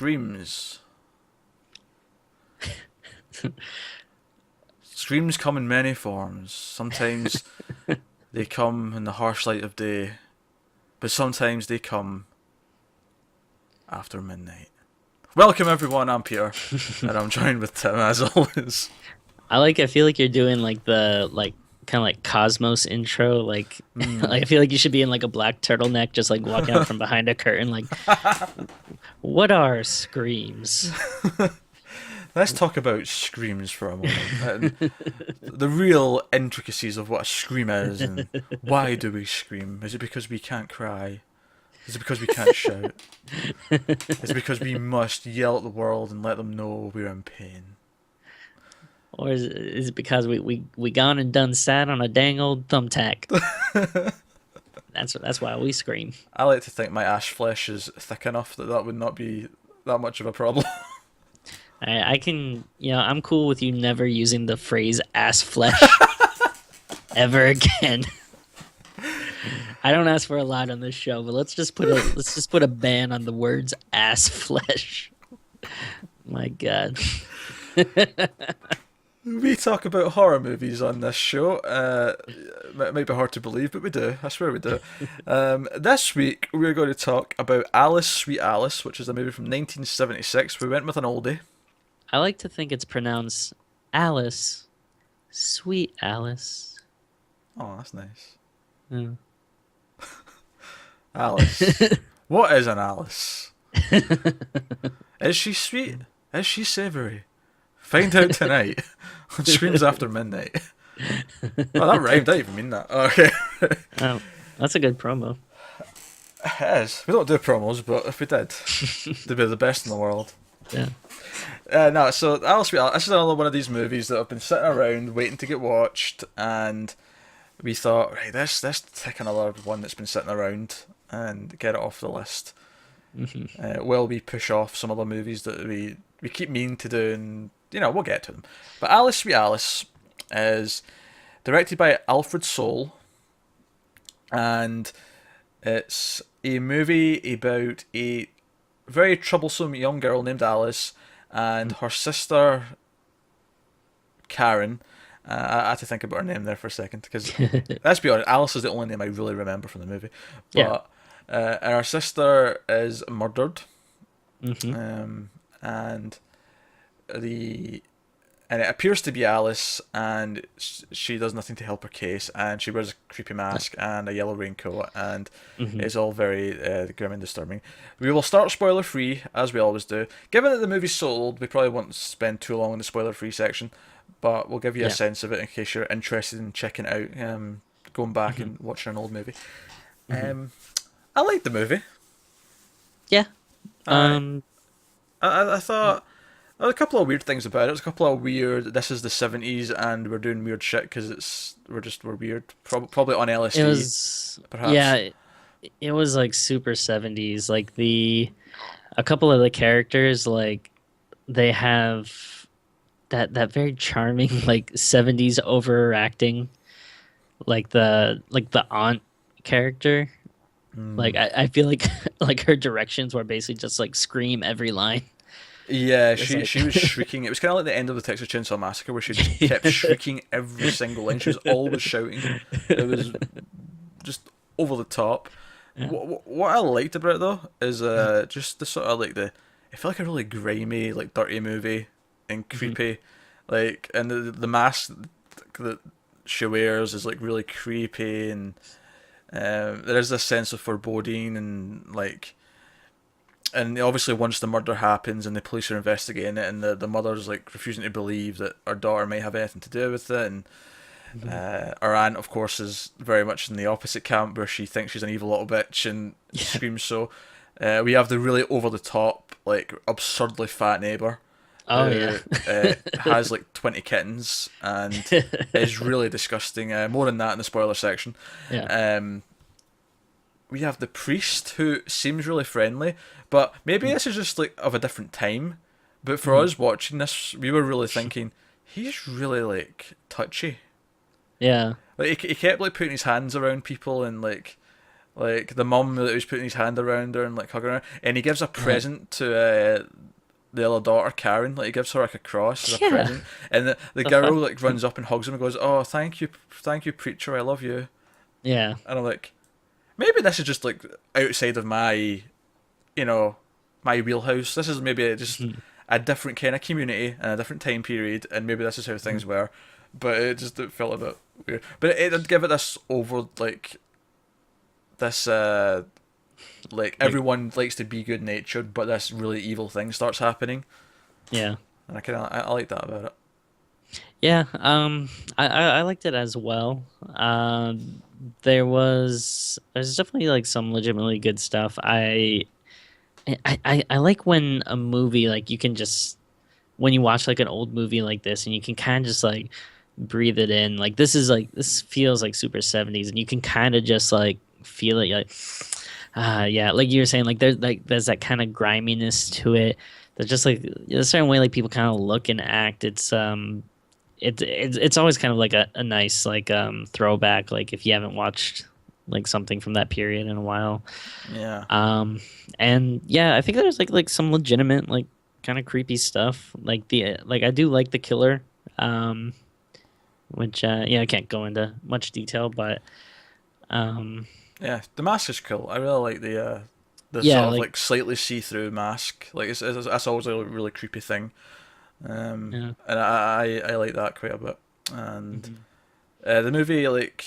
Screams. Screams come in many forms. Sometimes they come in the harsh light of day, but sometimes they come after midnight. Welcome everyone, I'm Peter, and I'm joined with Tim as always. I feel like you're doing like the kind of like Cosmos intro, like like I feel like you should be in like a black turtleneck, just like walking out from behind a curtain, like what are screams? Let's talk about screams for a moment, and the real intricacies of what a scream is, and why do we scream? Is it because we can't cry? Is it because we can't shout? Is it because we must yell at the world and let them know we're in pain? Or is it because we gone and done sat on a dang old thumbtack? That's why we scream. I like to think my ash flesh is thick enough that that would not be that much of a problem. I can, I'm cool with you never using the phrase ass flesh ever again. I don't ask for a lot on this show, but let's just put a ban on the words ass flesh. My God. We talk about horror movies on this show. It might be hard to believe, but we do. I swear we do. This week we're going to talk about Alice, Sweet Alice, which is a movie from 1976. We went with an oldie. I like to think it's pronounced Alice, Sweet Alice. Oh, that's nice. Yeah. Alice. What is an Alice? Is she sweet? Is she savoury? Find out tonight on Screams After Midnight. Oh, that rhymed. I didn't even mean that. Okay. Oh, that's a good promo. It is. We don't do promos, but if we did, they'd be the best in the world. Yeah. No, so Alice, Sweet Alice, this is another one of these movies that have been sitting around waiting to get watched, and we thought, right, let's take another one that's been sitting around and get it off the list. While we push off some other movies that we keep meaning to do, and we'll get to them. But Alice, Sweet Alice is directed by Alfred Sole, and it's a movie about a very troublesome young girl named Alice and her sister Karen. I had to think about her name there for a second because let's be honest, Alice is the only name I really remember from the movie. But and her sister is murdered, and it appears to be Alice, and she does nothing to help her case, and she wears a creepy mask and a yellow raincoat, and it's all very grim and disturbing. We will start spoiler free, as we always do. Given that the movie's so old, we probably won't spend too long in the spoiler free section, but we'll give you a sense of it in case you're interested in checking it out, going back and watching an old movie. I liked the movie. Yeah. I thought there were a couple of weird things about it. There's a couple of weird. This is the 70s, and we're doing weird shit because we're weird. Probably on LSD. It was perhaps. Yeah, it was like super 70s. Like a couple of the characters, like they have that very charming like 70s overacting, like the aunt character. Like I feel like like her directions were basically just like scream every line. Yeah, It's like she was shrieking. It was kind of like the end of the Texas Chainsaw Massacre, where she just kept shrieking every single line. She was always shouting. It was just over the top. Yeah. What I liked about it though is just the sort of like it felt like a really grimy, like dirty movie and creepy, like, and the mask that she wears is like really creepy, and there is this sense of foreboding and like. And obviously, once the murder happens and the police are investigating it, and the mother's like refusing to believe that her daughter may have anything to do with it, and her aunt, of course, is very much in the opposite camp where she thinks she's an evil little bitch and screams so. We have the really over the top, like absurdly fat neighbour. Oh Who, yeah. has like 20 kittens and is really disgusting. More than that in the spoiler section. Yeah. We have the priest who seems really friendly, but maybe this is just like of a different time. But for us watching this, we were really thinking he's really like touchy. Yeah. Like he kept like putting his hands around people and like Like the mum that was putting his hand around her and like hugging her, and he gives a Uh, present to the other daughter, Karen. Like he gives her like a cross as a yeah. present, and the The girl fuck? like runs up and hugs him and goes, "Oh, thank you, preacher, I love you." Yeah. And I'm like, maybe this is just like outside of my, you know, my wheelhouse. This is maybe just Mhm. a different kind of community and a different time period, and maybe this is how things were. But it felt a bit weird. But it did give it this over this like Like, everyone likes to be good natured, but this really evil thing starts happening, yeah. and I like that about it. Yeah, I liked it as well. There's definitely like some legitimately good stuff. I like when a movie like you can just when you watch like an old movie like this and you can kind of just like breathe it in. Like this feels like super 70s and you can kind of just like feel it like yeah, like you were saying there's that kind of griminess to it. There's just like a certain way like people kind of look and act. It's always kind of like a nice like throwback like if you haven't watched like something from that period in a while. Yeah, Um and yeah, I think there's like some legitimate like kind of creepy stuff. Like the like I do like the killer. Um which yeah, I can't go into much detail, but um yeah. The mask is cool. I really like the yeah, sort of like like slightly see through mask. Like that's always a really creepy thing. yeah. And I like that quite a bit. And Mhm. the movie like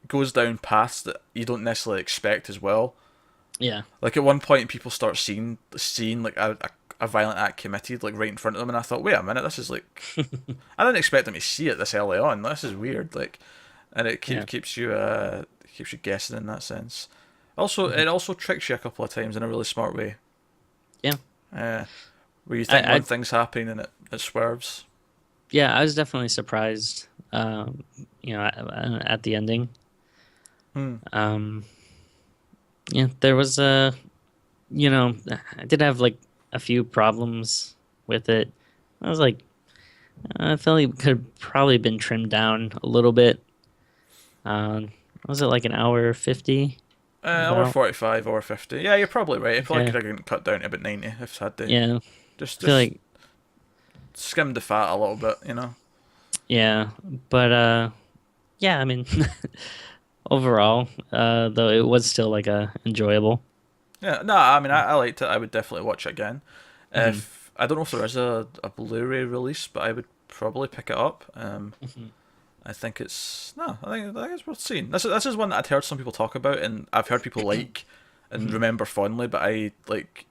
goes down paths that you don't necessarily expect as well. Yeah. Like at one point, people start seeing like a violent act committed like right in front of them, and I thought, wait a minute, this is like I didn't expect them to see it this early on. This is weird. Like, and it Yeah. keeps you guessing in that sense. Also, Mhm. it also tricks you a couple of times in a really smart way. Yeah. Uh, where you think I one thing's happening and it swerves. yeah, I was definitely surprised at the ending. Hmm. Um yeah, there was I did have like a few problems with it. I was like, I felt like it could have probably been trimmed down a little bit. Was it like an hour 50? Hour About 45, hour 50. Yeah, you're probably right. It probably okay, could have been cut down to about 90 if it had to. yeah. I feel Just like skimmed the fat a little bit, you know. yeah, but yeah. I mean, overall, though it was still like a enjoyable. Yeah, no, I mean I liked it. I would definitely watch it again. Hmm. If I don't know if there is a Blu-ray release, but I would probably pick it up. Hmm. I think it's no, I think it's worth seeing. This is one that I'd heard some people talk about, and I've heard people like and Hmm. remember fondly, but I like.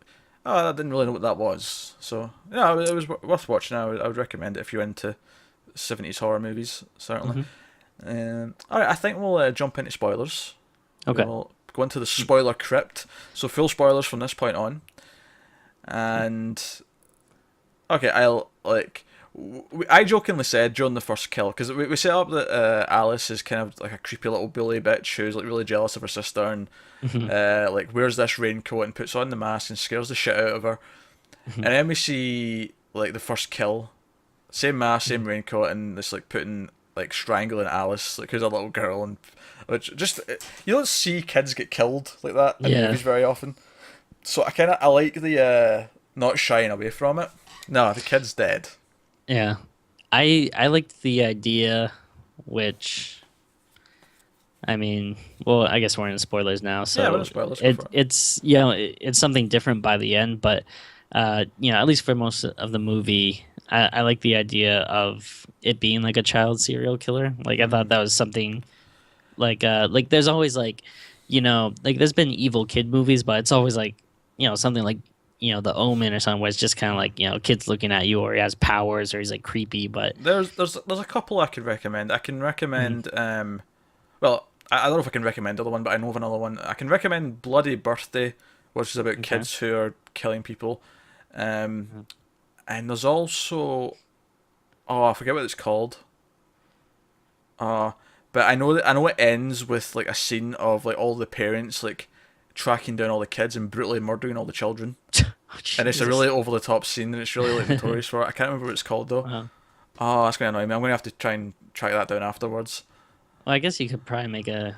Oh, I didn't really know what that was. So yeah, it was worth watching. I would recommend it if you're into 70s horror movies, certainly. Hmm. All right, I think we'll jump into spoilers. Okay. We'll go into the spoiler crypt. So full spoilers from this point on. And okay, I'll like. I jokingly said during the first kill because we set up that Alice is kind of like a creepy little bully bitch who's like really jealous of her sister and Hmm. like wears this raincoat and puts on the mask and scares the shit out of her. Hmm. And then we see like the first kill, same mask, same raincoat, and this like putting like strangling Alice like who's a little girl and which just you don't see kids get killed like that in Yeah. movies very often. So I like the not shying away from it. No, the kid's dead. Yeah. I liked the idea, which I mean, well, I guess we're in spoilers now, Yeah, we're so not spoilers. Go for it. it's something different by the end, but at least for most of the movie, I like the idea of it being like a child serial killer. Like I thought Hmm. that was something like there's always like like there's been evil kid movies, but it's always like something like The Omen or something where it's just kind of like kids looking at you or he has powers or he's like creepy, but There's a couple I could recommend. I can Mhm. recommend well I don't know if I can recommend the other one, but I know of another one. I can recommend Bloody Birthday, which is about Okay. kids who are killing people. Um, Mhm. and there's also oh I forget what it's called. Uh, but I know it ends with like a scene of like all the parents like tracking down all the kids and brutally murdering all the children. Oh, And it's a Jesus. really over the top scene and it's really like notorious for it. I can't remember what it's called though. Wow. Oh, that's gonna annoy me. I'm gonna have to try and track that down afterwards. Well, I guess you could probably make a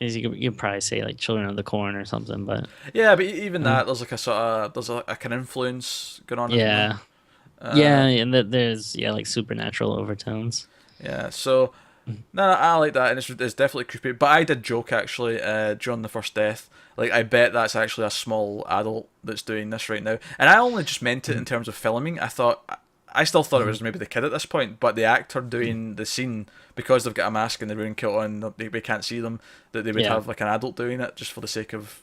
Is you could probably say like Children of the Corn or something, but Yeah, but even uh, that, there's like a sort of there's like an influence going on, isn't there? yeah, Uh, yeah, and that there's like supernatural overtones. yeah. So no, I like that, and it's definitely creepy. But I did joke actually during the first death. Like I bet that's actually a small adult that's doing this right now, and I only just meant it in terms of filming. I still thought it was maybe the kid at this point, but the actor doing the scene, because they've got a mask and the wearing kilt on, we can't see them. That they would Yeah. have like an adult doing it just for the sake of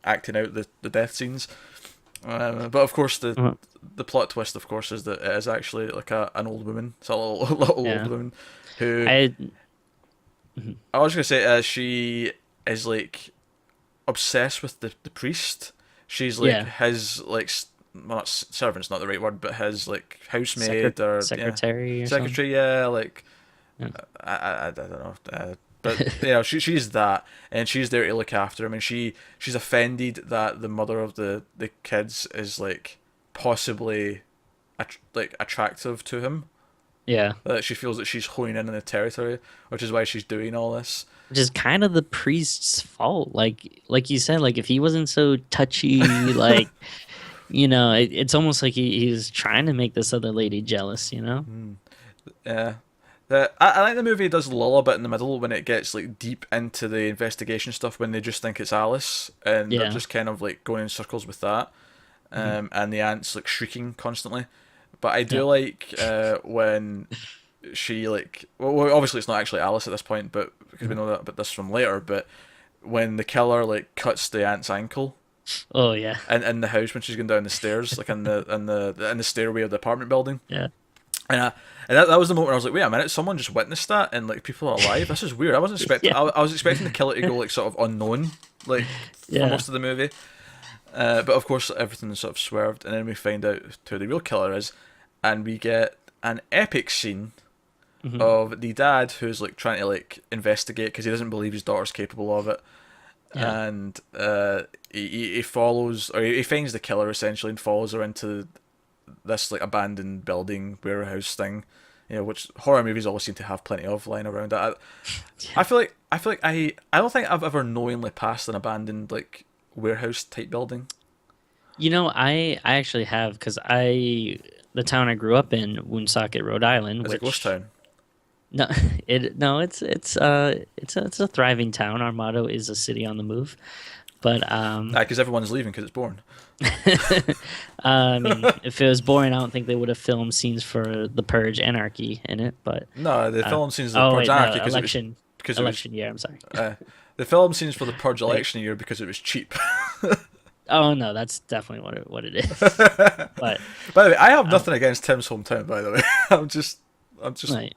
acting out the death scenes. But of course, Uh, the plot twist, of course, is that it is actually like an old woman. It's a little, little old yeah. woman who I I was gonna say she is like obsessed with the priest. She's like yeah. his well, not servant's not the right word, but his like housemaid or yeah, Secretary or something. secretary. Yeah, like Yeah. I don't know. But you know, she's that, and she's there to look after him, and she's offended that the mother of the kids is like possibly like attractive to him. Yeah. That she feels that she's honing in on the territory, which is why she's doing all this. Which is kind of the priest's fault. Like you said, like if he wasn't so touchy, like it's almost like he's trying to make this other lady jealous, you know? Yeah. I think the movie does lull a bit in the middle when it gets like deep into the investigation stuff when they just think it's Alice and they're Yeah. just kind of like going in circles with that, and the aunt's like shrieking constantly. But I Yeah. do like when she like well obviously it's not actually Alice at this point, but because we know that about this from later. But when the killer like cuts the aunt's ankle Oh yeah. in the house when she's going down the stairs, like in the stairway of the apartment building. Yeah. And, that was the moment where I was like, wait a minute, someone just witnessed that and like people are alive. This is weird. I wasn't expecting. Yeah. I was expecting the killer to go like sort of unknown, like for Yeah. most of the movie. But of course, everything is sort of swerved, and then we find out who the real killer is, and we get an epic scene Mhm. of the dad who's like trying to like investigate because he doesn't believe his daughter's capable of it, Yeah. and he follows or he finds the killer essentially and follows her into this like abandoned building warehouse thing, which horror movies always seem to have plenty of lying around. I feel like I don't think I've ever knowingly passed an abandoned like warehouse type building. I actually have because the town I grew up in, Woonsocket, Rhode Island, It's a ghost town. no, it's a thriving town. Our motto is a city on the move, but Because everyone's leaving because it's boring. I mean, if it was boring, I don't think they would have filmed scenes for the Purge Anarchy in it. But No, the film scenes of the oh Purge wait, no, Anarchy because election, because election year. I'm sorry. the film scenes for the Purge election year because it was cheap. Oh no, that's definitely what it is. But By the way, I have nothing against Tim's hometown. By the way, I'm just like,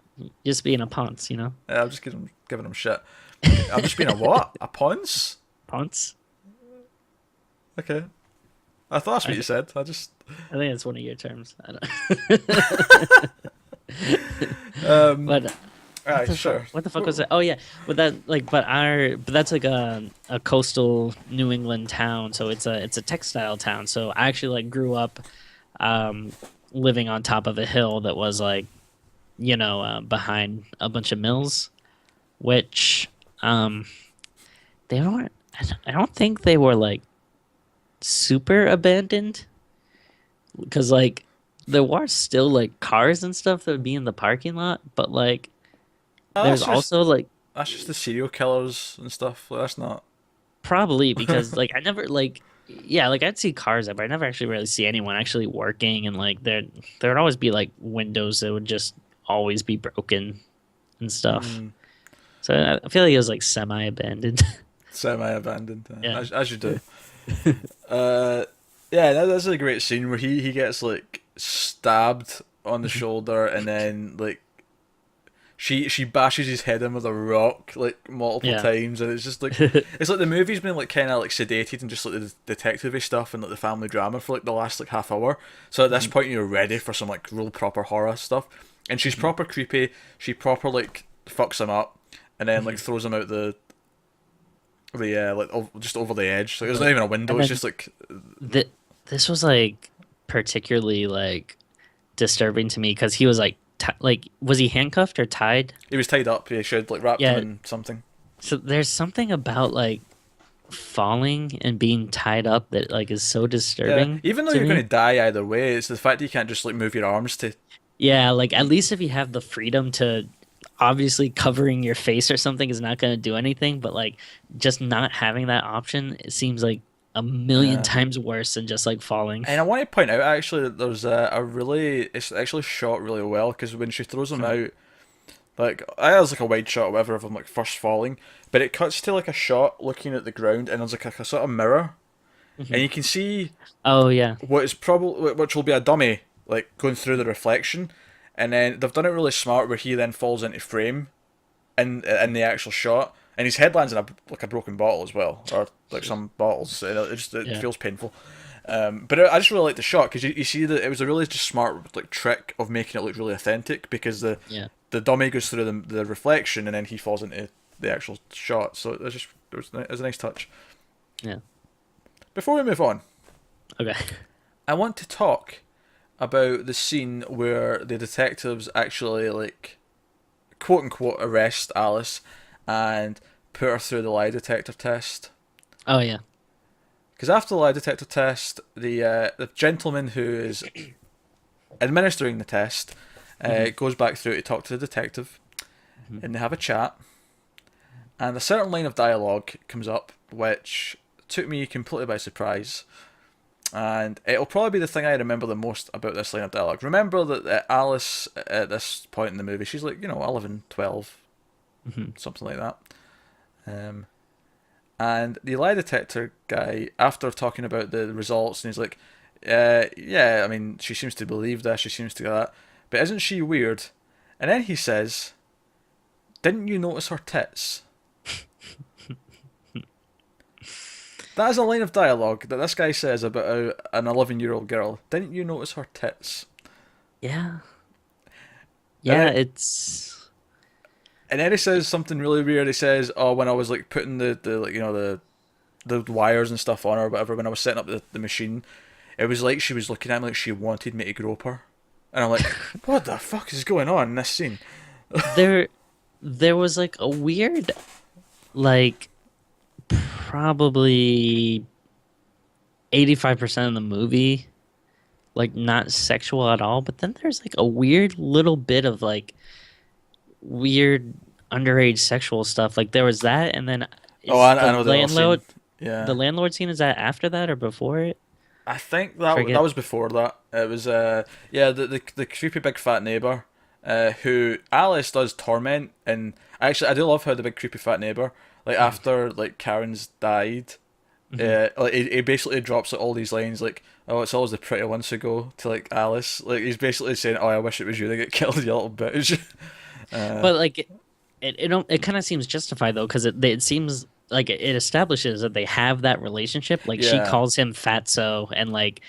just being a ponce, I'm just giving him shit. I'm just being a what? A ponce? ponce. Okay. I thought that's what you said. I think it's one of your terms. I don't. But Alright, sure. what the fuck was that? Oh yeah, but that's like a coastal New England town, so it's a textile town. So I actually like grew up living on top of a hill that was like behind a bunch of mills, which they weren't. I don't think they were like super abandoned because like there were still like cars and stuff that would be in the parking lot, but like there's also like that's just the serial killers and stuff. Like, that's not probably because like I never like yeah like I'd see cars there, but I never actually really see anyone actually working, and like there would always be like windows that would just always be broken and stuff. So I feel like it was like semi-abandoned. semi-abandoned. Yeah. As you do. Yeah, that's a great scene where he gets like stabbed on the shoulder and then like she bashes his head in with a rock like multiple times, and it's just like it's like the movie's been like kind of like sedated and just like the detective-y stuff and like the family drama for like the last like half hour. So at this point you're ready for some like real proper horror stuff, and she's proper creepy. She proper like fucks him up and then like throws him out the just over the edge. Like there's not even a window. It's just like this was like particularly like disturbing to me because he was like was he handcuffed or tied? he was tied up. He should like wrapped Yeah. him in something. So there's something about like falling and being tied up that like is so Yeah, disturbing even though to you're going me. to die either way, it's the fact that you can't just like move your arms to. Yeah, like at least if you have the freedom to obviously covering your face or something is not going to do anything, but like just not having that option, it seems like a million Yeah. times worse than just like falling. And I want to point out actually that there's a really it's actually shot really well because when she throws them Hmm. out, like I has like a wide shot or whatever of them like first falling, but it cuts to like a shot looking at the ground and there's like a sort of mirror and Hmm. you can see Oh yeah. what is probably which will be a dummy like going through the reflection, and then they've done it really smart where he then falls into frame in the actual shot, and his head lands in a like a broken bottle as well, or like Jeez. some bottles. It Yeah. feels painful. But I just really like the shot because you see that it was a really just smart like trick of making it look really authentic because Yeah. the dummy goes through the reflection and then he falls into the actual shot. So it was a nice touch. Yeah. Before we move on, Okay. I want to talk about the scene where the detectives actually like quote unquote arrest Alice and put her through the lie detector test. Oh yeah. Because after the lie detector test, the gentleman who is administering the test Hmm. goes back through to talk to the detective, Hmm. and they have a chat. And a certain line of dialogue comes up, which took me completely by surprise. And it'll probably be the thing I remember the most about this line of dialogue. Remember that Alice, at this point in the movie, she's like, 11, 12, Hmm. something like that. Um, and the lie detector guy, after talking about the results, and he's like, yeah, I mean, she seems to believe this, she seems to get that, but isn't she weird? And then he says, didn't you notice her tits? That is a line of dialogue that this guy says about an 11-year-old girl. Didn't you notice her tits? Yeah. And Yeah. then, he says something really weird. He says, "Oh, when I was like putting the like the wires and stuff on her, or whatever, when I was setting up the machine, it was like she was looking at me like she wanted me to grope her." And I'm like, "What the fuck is going on in this scene?" There there was like a weird like probably 85% of the movie like not sexual at all, but then there's like a weird little bit of like weird underage sexual stuff. Like there was that, and then Oh, is I know the other scene. the Yeah, landlord scene, is that after that or before it? I think I that forget. was before that. It was yeah, the creepy big fat neighbor who Alice does torment, and actually I do love how the big creepy fat neighbor, like Mhm. after like Karen's died, Mhm. like he basically drops like all these lines like, "Oh, it's always the pretty ones who go," to like Alice. Like he's basically saying, "Oh, I wish it was you that get killed, you little bitch." uh, But like it kind of seems justified though, because it seems like it establishes that they have that relationship. Like she yeah, calls him fatso, and like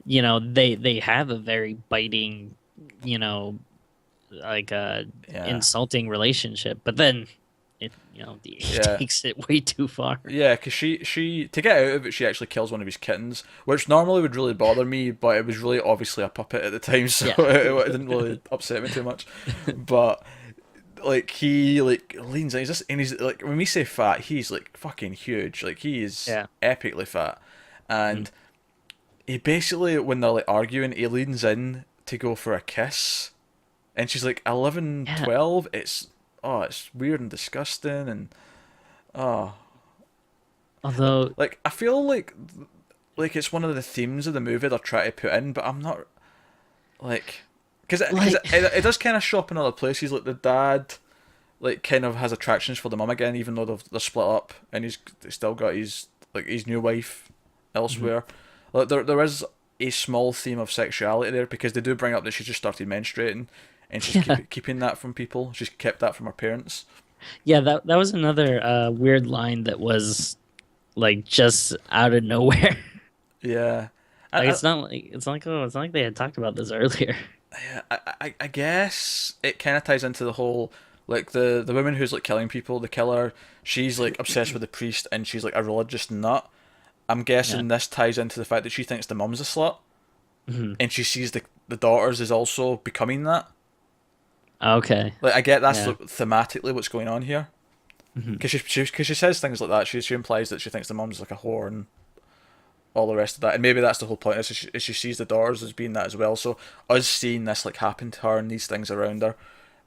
they have a very biting, you know, like yeah, insulting relationship. But then he yeah. takes it way too far. Yeah, because she to get out of it, she actually kills one of his kittens, which normally would really bother me, but it was really obviously a puppet at the time, so Yeah. it didn't really upset me too much. But like he like leans in, he's like when we say fat, he's like fucking huge, like he is Yeah. epically fat, Mhm. and he basically when they're like arguing, he leans in to go for a kiss, and she's like 11, Yeah. 12. It's weird and disgusting, and oh. Although, Like I feel like it's one of the themes of the movie they're trying to put in, but I'm not like because like, it does kind of show up in other places. Like the dad like kind of has attractions for the mum again, even though they're split up, and he's still got his new wife Mhm. elsewhere. Like there is a small theme of sexuality there because they do bring up that she just started menstruating, and she's yeah, keeping that from people. She's kept that from her parents. yeah. That was another weird line that was like just out of nowhere. Yeah, Like I, it's not like they had talked about this earlier. yeah, I guess it kind of ties into the whole like the woman who's like killing people, the killer. She's like obsessed with the priest, and she's like a religious nut. I'm Yeah. guessing this ties into the fact that she thinks the mum's a slut, Mhm. and she sees the daughters is also becoming that. Okay. Like I get that's Yeah. thematically what's going on here. Mhm. Because she says things like that. She implies that she thinks the mum's like a whore and all the rest of that, and maybe that's the whole point. Is she sees the daughters as being that as well. So us seeing this like happen to her and these things around her,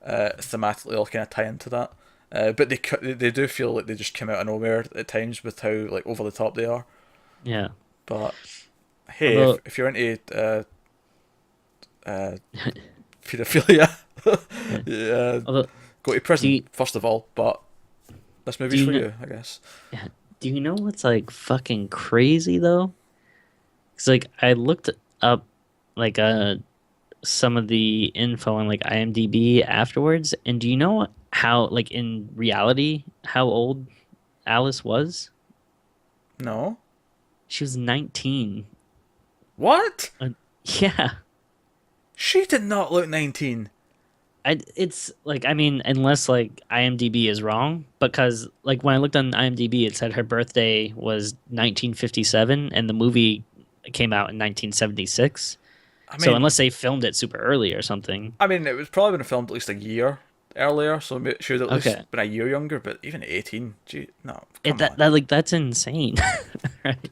thematically all kind of tie into that. But they do feel like they just come out of nowhere at times with how like over the top they are. Yeah. But hey, Although, if you're into uh, pedophilia, yeah. yeah, Although, go to do prison you, first of all. But this do movie's you for know? you, I guess. Yeah, do you know what's like fucking crazy though? Because like I looked up like some of the info on like IMDb afterwards, and do you know how like in reality how old Alice was? No, She was 19. what? Uh, yeah. She did not look 19. It's like I mean, unless like IMDb is wrong, because like when I looked on IMDb, it said her birthday was 1957, and the movie came out in 1976. I So mean, unless they filmed it super early or something, it was probably been filmed at least a year earlier, so she would at okay, least been a year younger. But even at 18, gee, no, it come that on. that like that's insane, right?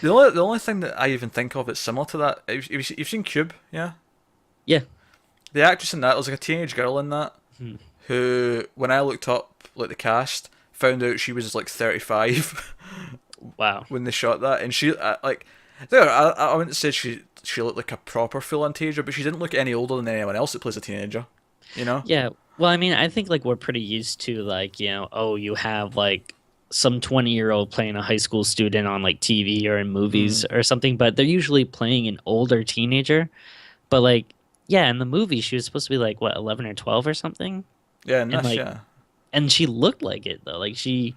The only thing that I even think of that's similar to that, you've seen Cube, yeah? Yeah. The actress in that was like a teenage girl in that Hmm. who, when I looked up like the cast, found out she was like 35 Wow. when they shot that, and she like, there, I wouldn't say she looked like a proper full on teenager, but she didn't look any older than anyone else that plays a teenager, you know? Yeah. Well, I mean, I think like we're pretty used to like, oh, you have like some 20-year-old playing a high school student on like TV or in movies Mm. or something, but they're usually playing an older teenager. But like, yeah, in the movie she was supposed to be like what, 11 or 12 or something. Yeah, and And that's like yeah, and she looked like it though. Like she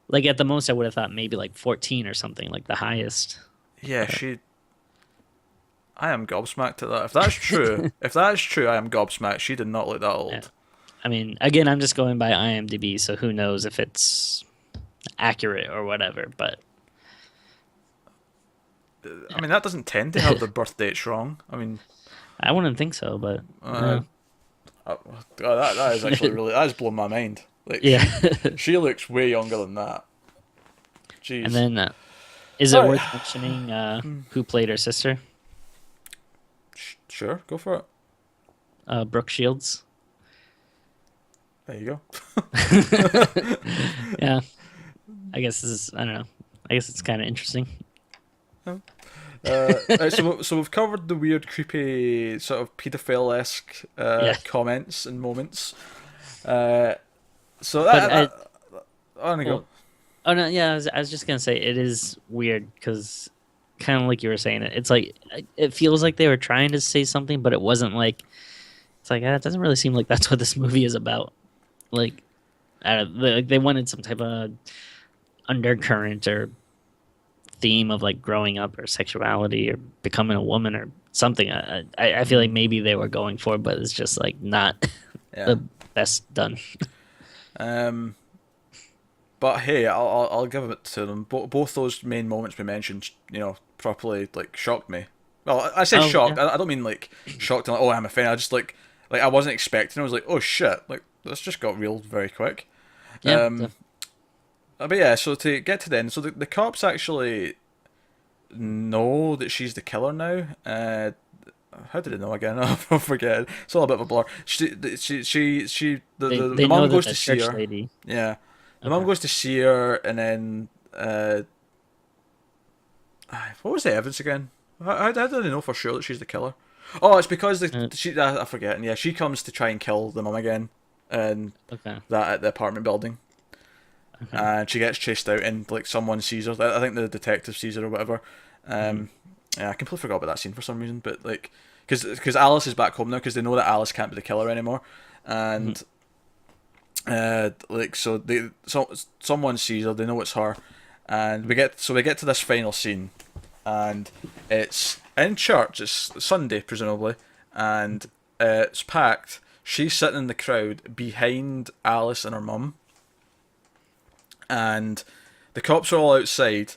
like at the most I would have thought maybe like 14 or something, like the highest. yeah. But I am gobsmacked at that. If that is true, I am gobsmacked. She did not look that yeah. old. I mean, again, I'm just going by IMDb, so who knows if it's accurate or whatever, but I yeah. mean, that doesn't tend to have the birth dates wrong. I mean, I wouldn't think so, but uh, that is actually really that has blown my mind. Like yeah. she looks way younger than that. And Jeez. then is it All right. worth mentioning who played her sister? Sure, go for it. Brooke Shields. There you Yeah, I guess this is I don't know. I guess it's kind of interesting. go. So we've covered the weird, creepy, sort of paedophile-esque Yeah, comments and moments. Uh, so but I want to go. well, oh no, yeah, I was just gonna say it is weird because kind of like you were saying it's like it feels like they were trying to say something, but it wasn't like it's like it doesn't really seem like that's what this movie is about. Like, I don't, like they wanted some type of undercurrent or theme of like growing up or sexuality or becoming a woman or something. I feel like Mm, maybe they were going for, but it's just like not yeah. the best done. Um, but hey, I'll give it to them. Both those main moments we mentioned, properly like shocked me. Well, I say Oh yeah, shocked. I don't mean like shocked and like, oh, I'm a fan. I just like I wasn't expecting. I was like, oh shit, like this just got real very quick. yeah. Um, but yeah, so to get to the end, so the cops actually know that she's the killer now. How did they know again? I forget. It's all a bit of a blur. The They know mom that goes the to see church her. lady. Yeah, the mom Okay. goes to see her, and then what was the evidence again? How do they know for sure that she's the killer? Oh, it's because Uh, I forget. And yeah, she comes to try and kill the mum again, and okay. that at the apartment building, Okay. and she gets chased out, and like someone sees her. I think the detective sees her or whatever. Hmm. Yeah, I completely forgot about that scene for some reason, but like, because Alice is back home now, because they know that Alice can't be the killer anymore, Hmm. and like someone sees her, they know it's her, and we get to this final scene, and it's in church. It's Sunday presumably, and it's packed. She's sitting in the crowd behind Alice and her mum, and the cops are all outside,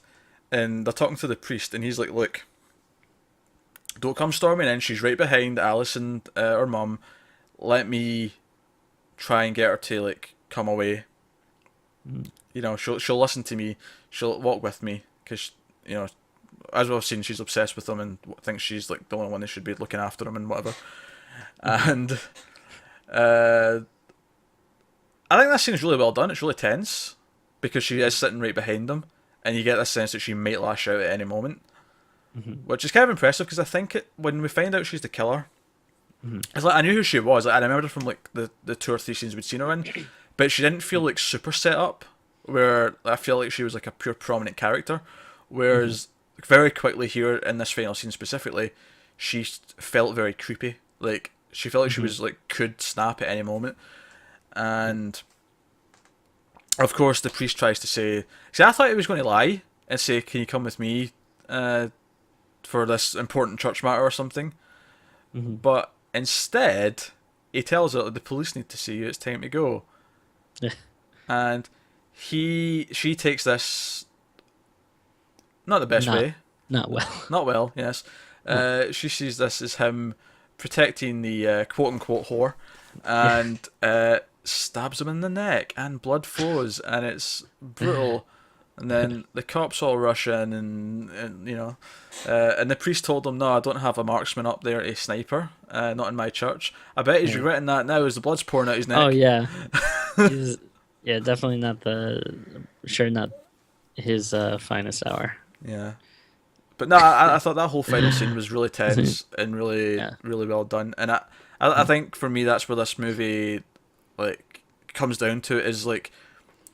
and they're talking to the priest, and he's like, "Look, don't come storming in. She's right behind Alice and her mum. Let me try and get her to like come away." You know, she'll listen to me, she'll walk with me, because, you know, as we've seen, she's obsessed with him and thinks she's like the only one that should be looking after him and whatever. And I think that scene's really well done. It's really tense because she is sitting right behind him, and you get this sense that she might lash out at any moment, which is kind of impressive because I think when we find out she's the killer, it's like I knew who she was. Like, I remembered her from like the 2 or 3 scenes we'd seen her in, but she didn't feel like super set up. Where I feel like she was like a pure prominent character, whereas very quickly here in this final scene specifically, she felt very creepy. Like she felt like she was like could snap at any moment, and of course the priest tries to say. See, I thought he was going to lie and say, "Can you come with me for this important church matter or something?" But instead, he tells her the police need to see you. It's time to go, and she takes this not the best way. Not well. Not well, yes. She sees this as him protecting the quote-unquote whore, and stabs him in the neck, and blood flows, and it's brutal. And then the cops all rush in, and you know, and the priest told him, "No, I don't have a marksman up there, a sniper, not in my church." I bet he's regretting that now, as the blood's pouring out his neck. Oh yeah, yeah, definitely not his finest hour. Yeah. But no, I thought that whole final scene was really tense and really really well done. And I think for me that's where this movie like comes down to is like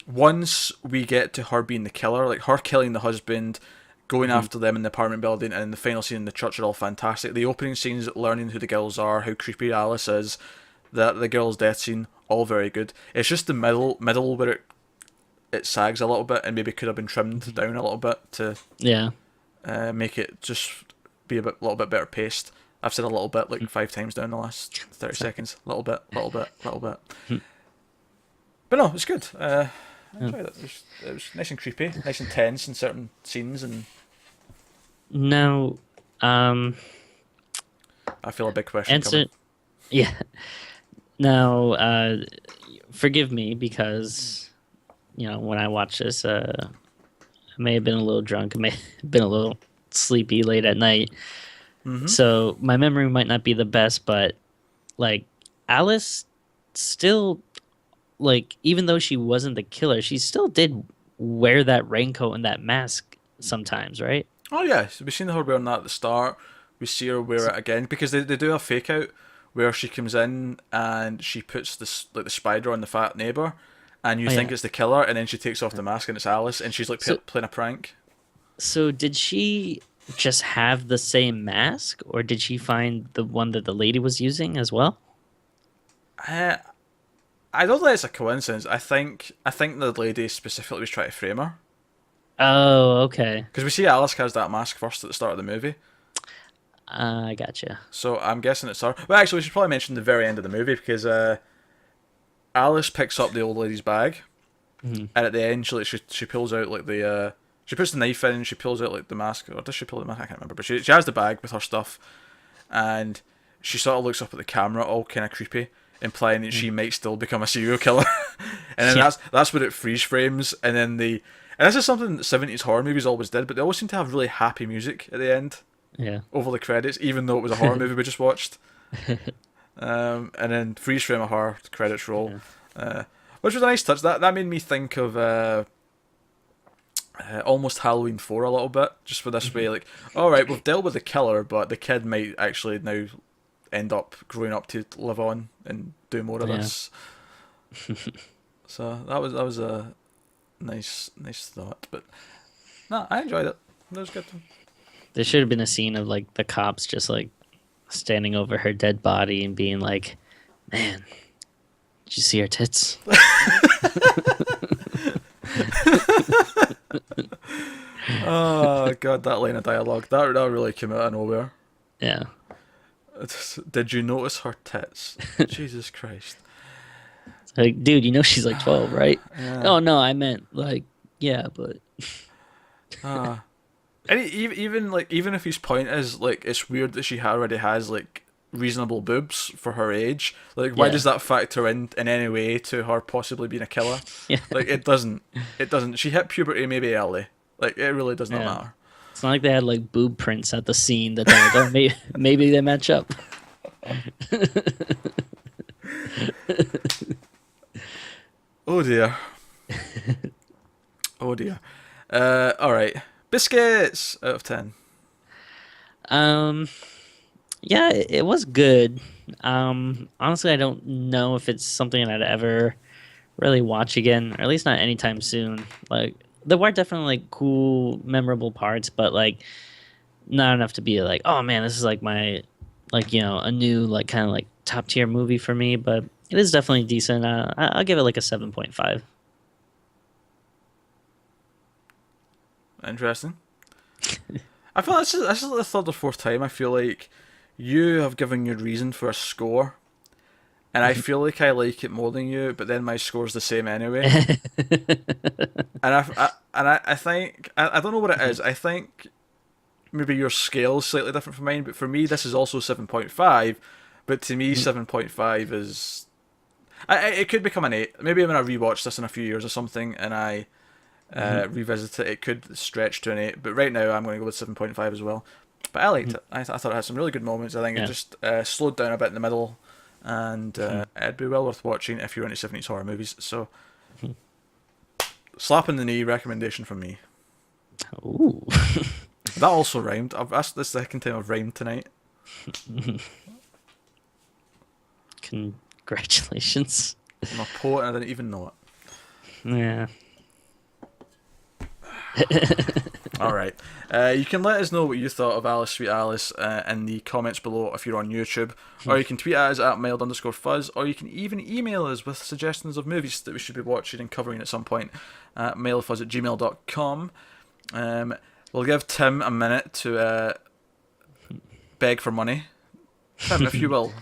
once we get to her being the killer, like her killing the husband, going after them in the apartment building, and the final scene in the church are all fantastic. The opening scenes, learning who the girls are, how creepy Alice is, the girl's death scene, all very good. It's just the middle where it sags a little bit and maybe could have been trimmed down a little bit to make it just be a little bit better paced. I've said a little bit like 5 times down the last 30 seconds. Little bit. But no, it's good. I enjoyed it. It was nice and creepy, nice and tense in certain scenes, and now, I feel a big question coming. Yeah. Now, forgive me because, you know, when I watched this, I may have been a little drunk. I may have been a little sleepy late at night. So my memory might not be the best, but like Alice still, like, even though she wasn't the killer, she still did wear that raincoat and that mask sometimes, right? Oh yeah, so we've seen her wearing that at the start. We see her wear it again because they do a fake out where she comes in and she puts this like the spider on the fat neighbor, and you think it's the killer, and then she takes off the mask and it's Alice, and she's like playing a prank. So did she just have the same mask, or did she find the one that the lady was using as well? I don't think it's a coincidence. I think the lady specifically was trying to frame her. Oh, okay. Because we see Alice has that mask first at the start of the movie. I gotcha. So I'm guessing it's her. Well, actually, we should probably mention the very end of the movie because Alice picks up the old lady's bag, and at the end she pulls out like the she puts the knife in and she pulls out like the mask, or does she pull the mask? I can't remember. But she has the bag with her stuff, and she sort of looks up at the camera, all kind of creepy, implying that she might still become a serial killer. And then that's where it freeze frames, and then and this is something that 70s horror movies always did, but they always seem to have really happy music at the end. Yeah. Over the credits, even though it was a horror movie we just watched. And then freeze frame of her, credits roll. Which was a nice touch. That made me think of almost Halloween 4 a little bit, just for this way, like, alright, we've dealt with the killer, but the kid might actually now end up growing up to live on and do more of this. So that was a nice thought. But no, I enjoyed it. It was good. There should have been a scene of like the cops just like standing over her dead body and being like, "Man, did you see her tits?" Oh god, that line of dialogue that really came out of nowhere. Yeah. Did you notice her tits? Jesus Christ. It's like, dude, you know she's like 12, right? Yeah. Oh no, I meant like, yeah, but. And even if his point is like it's weird that she already has like reasonable boobs for her age. Like, why Yeah. does that factor in any way to her possibly being a killer? Yeah. Like, it doesn't. It doesn't. She hit puberty maybe early. Like, it really does not Yeah. matter. It's not like they had like boob prints at the scene that they're like, oh, maybe they match up. Oh dear. Oh dear. All right. Biscuits out of 10. Um, yeah, it was good. Honestly, I don't know if it's something I'd ever really watch again, or at least not anytime soon. Like there were definitely like cool, memorable parts, but like not enough to be like, oh man, this is like my like a new like kind of like top tier movie for me. But it is definitely decent. I'll give it like a 7.5. Interesting. I feel this is the third or fourth time I feel like you have given your reason for a score, and I feel like I like it more than you, but then my score's the same anyway. And I think I don't know what it is. I think maybe your scale is slightly different from mine, but for me this is also 7.5. But to me 7.5 is it could become an 8. Maybe when I rewatch this in a few years or something, and I revisit it, it could stretch to an 8. But right now I'm going to go with 7.5 as well. But I liked it. I thought it had some really good moments. I think it just slowed down a bit in the middle, and it'd be well worth watching if you're into 70s horror movies. So, slap in the knee recommendation from me. Ooh. That also rhymed. That's the second time I've rhymed tonight. Congratulations. I'm a poet and I didn't even know it. Yeah. All right. You can let us know what you thought of Alice Sweet Alice in the comments below if you're on YouTube, or you can tweet at us at mild_fuzz, or you can even email us with suggestions of movies that we should be watching and covering at some point at mailfuzz@gmail.com. We'll give Tim a minute to beg for money. Tim, if you will.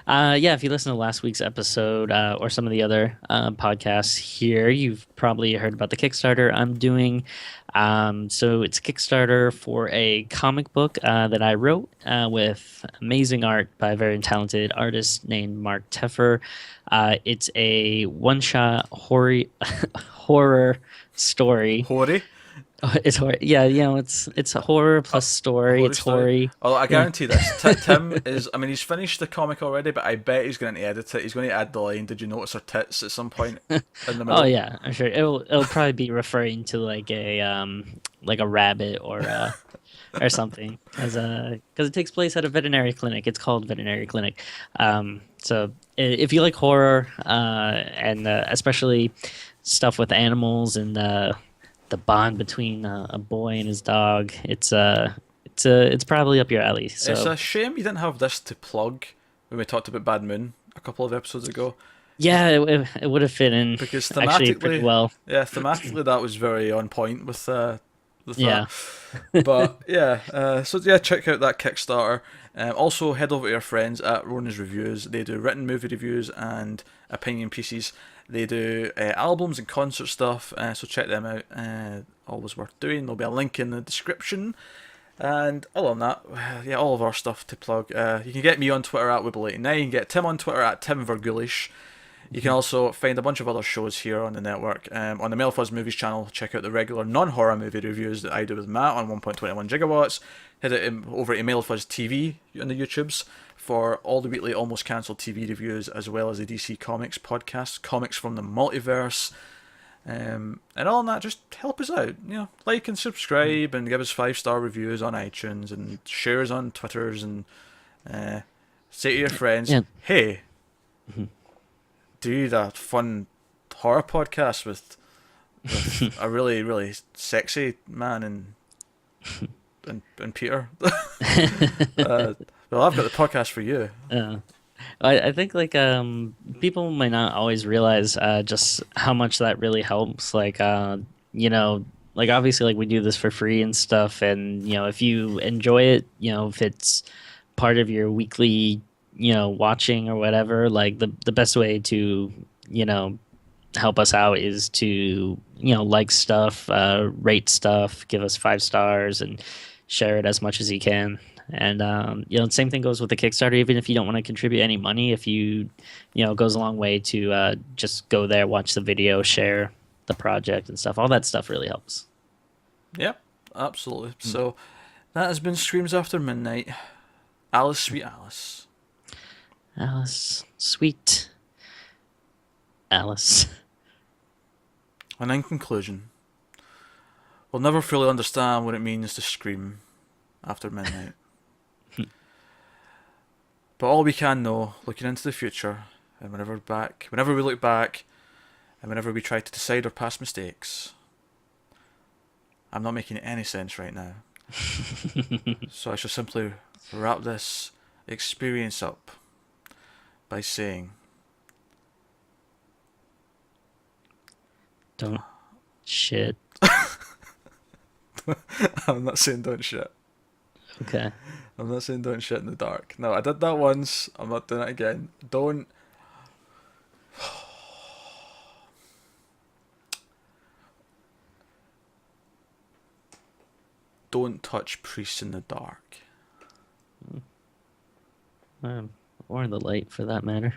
Yeah, if you listen to last week's episode or some of the other podcasts here, you've probably heard about the Kickstarter I'm doing. So it's a Kickstarter for a comic book that I wrote with amazing art by a very talented artist named Mark Teffer. It's a one-shot horror story. Hoary? It's horror. Yeah, it's a horror plus story. It's hoary. Oh, I guarantee this. Tim is. I mean, he's finished the comic already, but I bet he's going to edit it. He's going to add the line. Did you notice her tits at some point in the middle? Oh yeah, I'm sure it'll probably be referring to like a rabbit or something because it takes place at a veterinary clinic. It's called Veterinary Clinic. So if you like horror and especially stuff with animals and the bond between a boy and his dog, it's probably up your alley. So it's a shame you didn't have this to plug when we talked about Bad Moon a couple of episodes ago. yeah, it would have fit in Because actually thematically, pretty well. yeah, thematically that was very on point with Yeah. that. But yeah, so yeah, check out that Kickstarter. Also, head over to your friends at Rona's Reviews. They do written movie reviews and opinion pieces. They do albums and concert stuff, so check them out. Always worth doing. There'll be a link in the description. And other than that, yeah, all of our stuff to plug. You can get me on Twitter at Wibble89. You can get Tim on Twitter at TimVergulish. You can also find a bunch of other shows here on the network. On the Mail Fuzz Movies channel, check out the regular non-horror movie reviews that I do with Matt on 1.21 gigawatts. Head over to Mail Fuzz TV on the YouTubes for all the weekly almost cancelled TV reviews, as well as the DC Comics podcast, Comics from the Multiverse. And all that, just help us out. Like and subscribe and give us 5-star reviews on iTunes and shares on Twitters and say to your friends, hey, do that fun horror podcast with a really, really sexy man and Peter. Well, I've got the podcast for you. I think like people might not always realize just how much that really helps. Like like obviously like we do this for free and stuff, and if you enjoy it, if it's part of your weekly watching or whatever, like the best way to help us out is to like stuff, rate stuff, give us 5 stars, and share it as much as you can. And same thing goes with the Kickstarter. Even if you don't want to contribute any money, if it goes a long way to just go there, watch the video, share the project and stuff. All that stuff really helps. Yeah, absolutely. So that has been Screams After Midnight. Alice, sweet Alice. Alice, sweet Alice. And in conclusion, we'll never fully understand what it means to scream after midnight. But all we can know, looking into the future, and whenever we look back, and whenever we try to decide our past mistakes, I'm not making any sense right now. So I shall simply wrap this experience up by saying, Don't shit. I'm not saying don't shit. Okay. I'm not saying don't shit in the dark. No, I did that once. I'm not doing it again. Don't touch priests in the dark. Or in the light, for that matter.